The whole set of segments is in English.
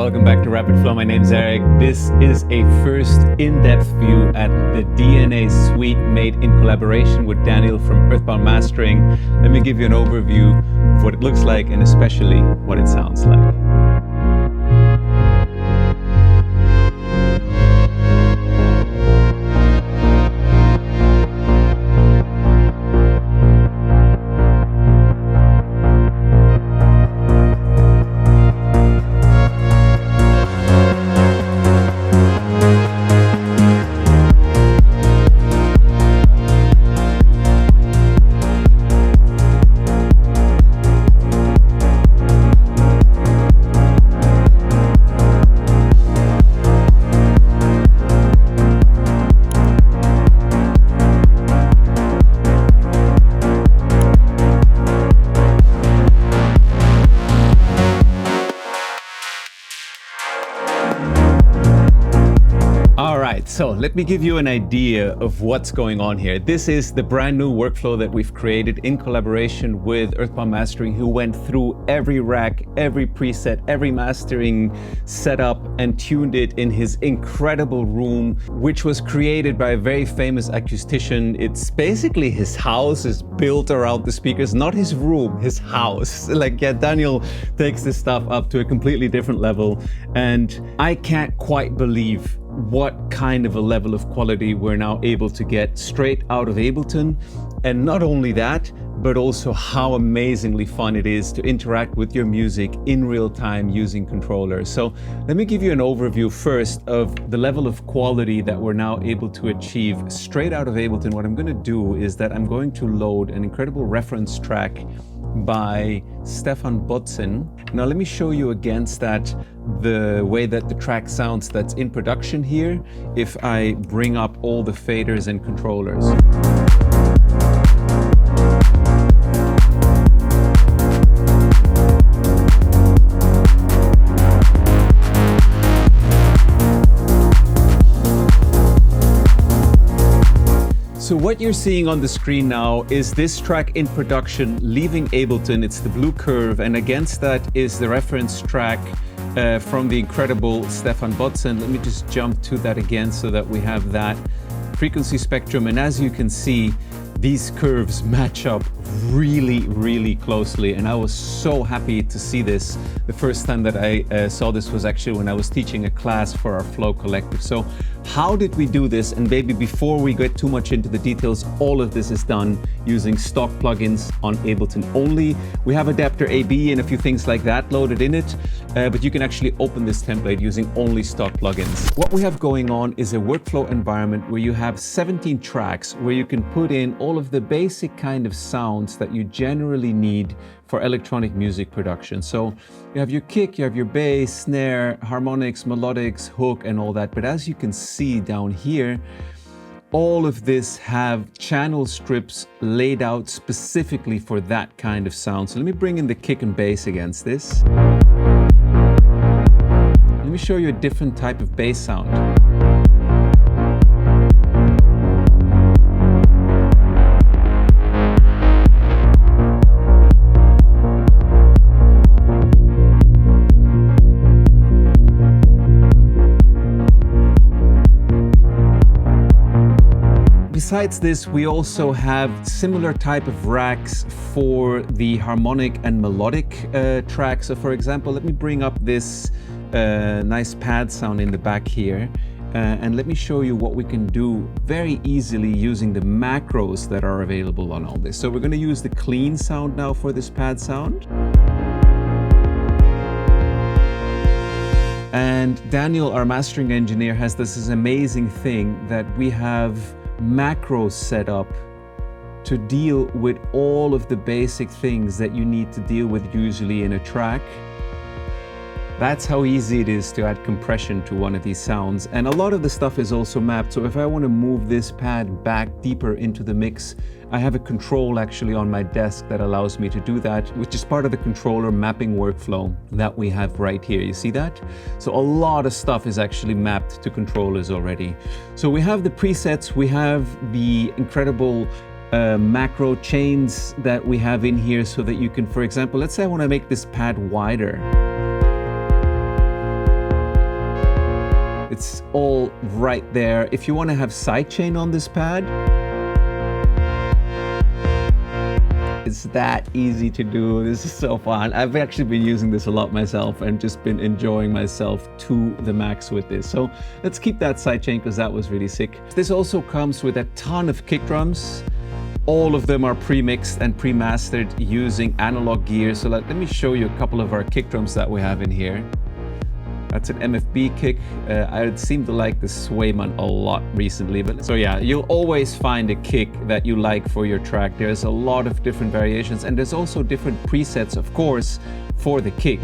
welcome back to Rapid Flow. My name's Eric. This is a first in-depth view at the DNA suite made in collaboration with Daniel from Earthbound Mastering. Let me give you an overview of what it looks like and especially what it sounds like. So let me give you an idea of what's going on here. This is the brand new workflow that we've created in collaboration with Earthbound Mastering, who went through every rack, every preset, every mastering setup and tuned it in his incredible room, which was created by a very famous acoustician. It's basically his house is built around the speakers, not his room, his house. Daniel takes this stuff up to a completely different level. And I can't quite believe what kind of a level of quality we're now able to get straight out of Ableton. And not only that, but also how amazingly fun it is to interact with your music in real time using controllers. So let me give you an overview first of the level of quality that we're now able to achieve straight out of Ableton. What I'm going to do is that I'm going to load an incredible reference track by Stefan Botzen. Now let me show you against that the way that the track sounds that's in production here if I bring up all the faders and controllers. So what you're seeing on the screen now is this track in production leaving Ableton. It's the blue curve, and against that is the reference track from the incredible Stefan Botzen. Let me just jump to that again so that we have that frequency spectrum. And as you can see, these curves match up really, really closely. And I was so happy to see this. The first time that I saw this was actually when I was teaching a class for our Flow Collective. So how did we do this? And maybe before we get too much into the details, all of this is done using stock plugins on Ableton only. We have adapter AB and a few things like that loaded in it, but you can actually open this template using only stock plugins. What we have going on is a workflow environment where you have 17 tracks where you can put in all of the basic kind of sounds that you generally need for electronic music production. So you have your kick, you have your bass, snare, harmonics, melodics, hook, and all that. But as you can see down here, all of this have channel strips laid out specifically for that kind of sound. So let me bring in the kick and bass against this. Let me show you a different type of bass sound. Besides this, we also have similar type of racks for the harmonic and melodic tracks. So for example, let me bring up this nice pad sound in the back here. And let me show you what we can do very easily using the macros that are available on all this. So we're going to use the clean sound now for this pad sound. And Daniel, our mastering engineer, has this amazing thing that we have macros set up to deal with all of the basic things that you need to deal with usually in a track. That's how easy it is to add compression to one of these sounds. And a lot of the stuff is also mapped. So if I want to move this pad back deeper into the mix, I have a control actually on my desk that allows me to do that, which is part of the controller mapping workflow that we have right here. You see that? So a lot of stuff is actually mapped to controllers already. So we have the presets, we have the incredible macro chains that we have in here so that you can, for example, let's say I want to make this pad wider. It's all right there. If you want to have sidechain on this pad, it's that easy to do. This is so fun. I've actually been using this a lot myself and just been enjoying myself to the max with this. So let's keep that sidechain because that was really sick. This also comes with a ton of kick drums. All of them are pre-mixed and pre-mastered using analog gear. So let me show you a couple of our kick drums that we have in here. That's an MFB kick. I seem to like the Swayman a lot recently. But so yeah, you'll always find a kick that you like for your track. There's a lot of different variations, and there's also different presets, of course, for the kick.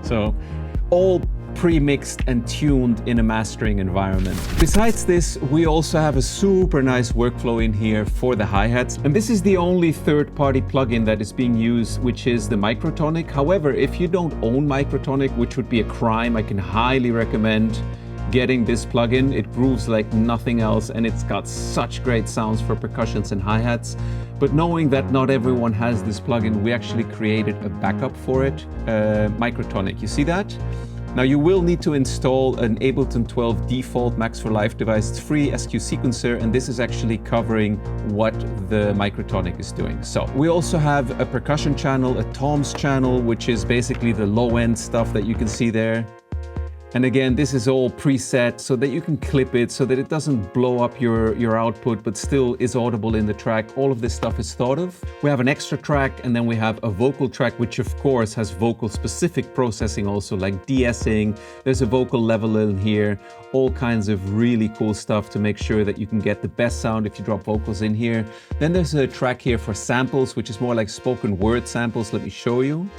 So all pre-mixed and tuned in a mastering environment. Besides this, we also have a super nice workflow in here for the hi-hats. And this is the only third-party plugin that is being used, which is the Microtonic. However, if you don't own Microtonic, which would be a crime, I can highly recommend getting this plugin. It grooves like nothing else, and it's got such great sounds for percussions and hi-hats. But knowing that not everyone has this plugin, we actually created a backup for it, Microtonic. You see that? Now you will need to install an Ableton 12 default Max for Live device. It's free SQ sequencer, and this is actually covering what the Microtonic is doing. So we also have a percussion channel, a toms channel, which is basically the low end stuff that you can see there. And again, this is all preset so that you can clip it so that it doesn't blow up your output, but still is audible in the track. All of this stuff is thought of. We have an extra track, and then we have a vocal track, which of course has vocal specific processing also, like de-essing. There's a vocal leveler in here, all kinds of really cool stuff to make sure that you can get the best sound if you drop vocals in here. Then there's a track here for samples, which is more like spoken word samples. Let me show you.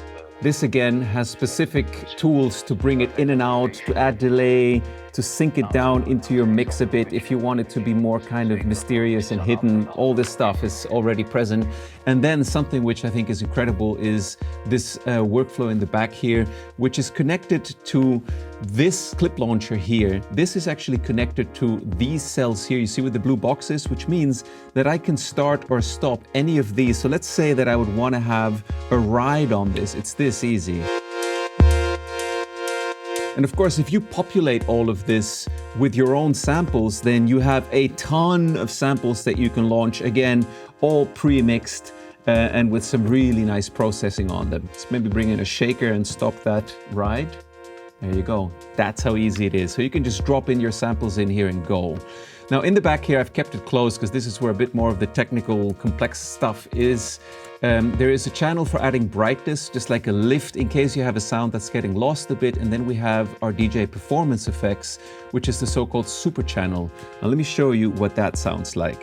This again has specific tools to bring it in and out, to add delay, to sync it down into your mix a bit if you want it to be more kind of mysterious and hidden. All this stuff is already present. And then something which I think is incredible is this workflow in the back here, which is connected to this clip launcher here. This is actually connected to these cells here. You see with the blue boxes, which means that I can start or stop any of these. So let's say that I would want to have a ride on this. It's this easy. And of course, if you populate all of this with your own samples, then you have a ton of samples that you can launch, again, all pre-mixed and with some really nice processing on them. Let's maybe bring in a shaker and stop that ride. There you go. That's how easy it is. So you can just drop in your samples in here and go. Now in the back here, I've kept it closed because this is where a bit more of the technical complex stuff is. There is a channel for adding brightness, just like a lift in case you have a sound that's getting lost a bit. And then we have our DJ performance effects, which is the so-called super channel. Now let me show you what that sounds like.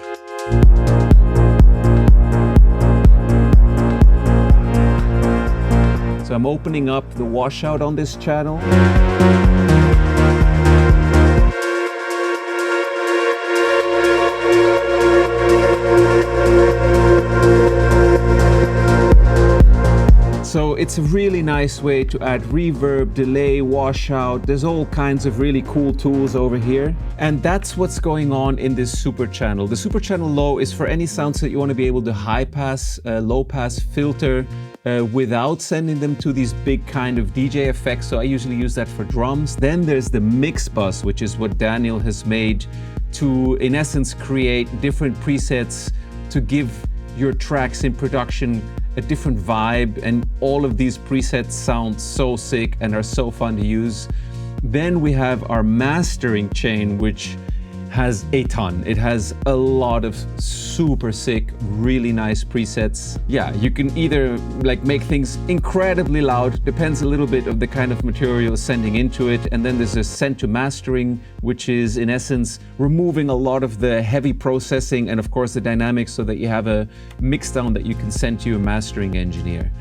So I'm opening up the washout on this channel. So it's a really nice way to add reverb, delay, washout. There's all kinds of really cool tools over here. And that's what's going on in this super channel. The super channel low is for any sounds that you want to be able to high pass, low pass, filter without sending them to these big kind of DJ effects. So I usually use that for drums. Then there's the mix bus, which is what Daniel has made to, in essence, create different presets to give your tracks in production a different vibe, and all of these presets sound so sick and are so fun to use. Then we have our mastering chain, which has a ton. It has a lot of super sick, really nice presets. Yeah, you can either like make things incredibly loud, depends a little bit of the kind of material you're sending into it. And then there's a send to mastering, which is in essence removing a lot of the heavy processing and of course the dynamics so that you have a mix down that you can send to your mastering engineer.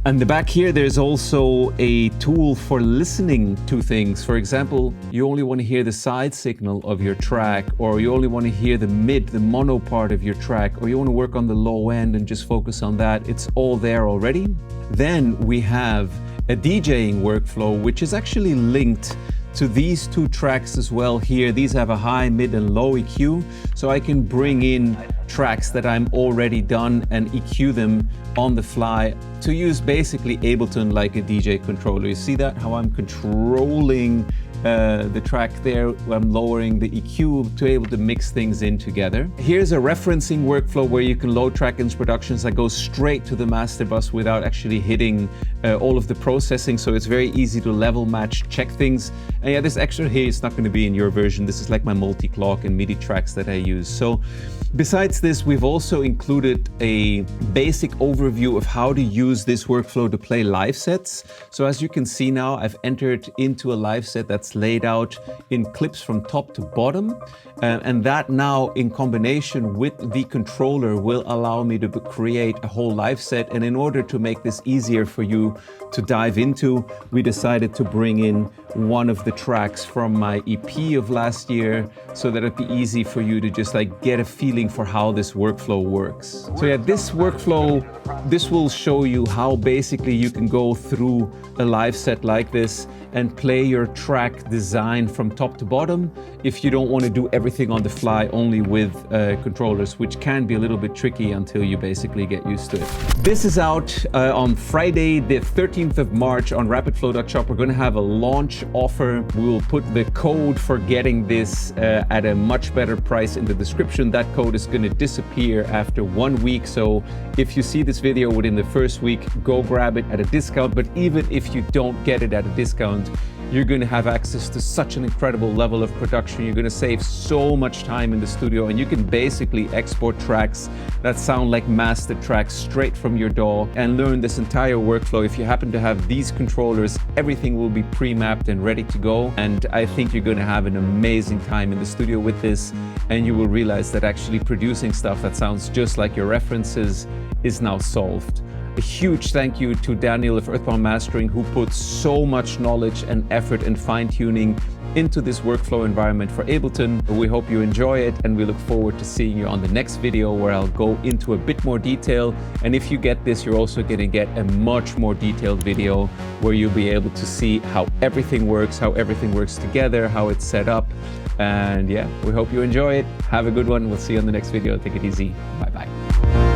And the back here, there's also a tool for listening to things. For example, you only want to hear the side signal of your track, or you only want to hear the mid, the mono part of your track, or you want to work on the low end and just focus on that. It's all there already. Then we have a DJing workflow, which is actually linked to these two tracks as well here. These have a high, mid and low EQ, so I can bring in tracks that I'm already done and EQ them on the fly to use basically Ableton like a DJ controller. You see that, how I'm controlling the track there, I'm lowering the EQ to be able to mix things in together. Here's a referencing workflow where you can load track into productions that go straight to the master bus without actually hitting all of the processing, so it's very easy to level match, check things. And yeah, this extra here is not going to be in your version. This is like my multi-clock and MIDI tracks that I use. So besides this, we've also included a basic overview of how to use this workflow to play live sets. So as you can see now, I've entered into a live set that's laid out in clips from top to bottom. And that now in combination with the controller will allow me to create a whole live set. And in order to make this easier for you to dive into, we decided to bring in one of the tracks from my EP of last year so that it'd be easy for you to just like get a feeling for how this workflow works. So yeah, this workflow, this will show you how basically you can go through a live set like this and play your track design from top to bottom if you don't want to do everything on the fly only with controllers, which can be a little bit tricky until you basically get used to it. This is out on Friday, the 13th of March on rapidflow.shop. We're going to have a launch offer. We will put the code for getting this at a much better price in the description. That code is going to disappear after 1 week. So if you see this video within the first week, go grab it at a discount. But even if you don't get it at a discount, you're going to have access to such an incredible level of production. You're going to save so much time in the studio, and you can basically export tracks that sound like master tracks straight from your DAW and learn this entire workflow. If you happen to have these controllers, everything will be pre-mapped and ready to go. And I think you're going to have an amazing time in the studio with this, and you will realize that actually producing stuff that sounds just like your references is now solved. A huge thank you to Daniel of Earthbound Mastering, who put so much knowledge and effort and fine-tuning into this workflow environment for Ableton. We hope you enjoy it, and we look forward to seeing you on the next video where I'll go into a bit more detail. And if you get this, you're also going to get a much more detailed video where you'll be able to see how everything works together, how it's set up. And yeah, we hope you enjoy it. Have a good one. We'll see you on the next video. Take it easy. Bye-bye.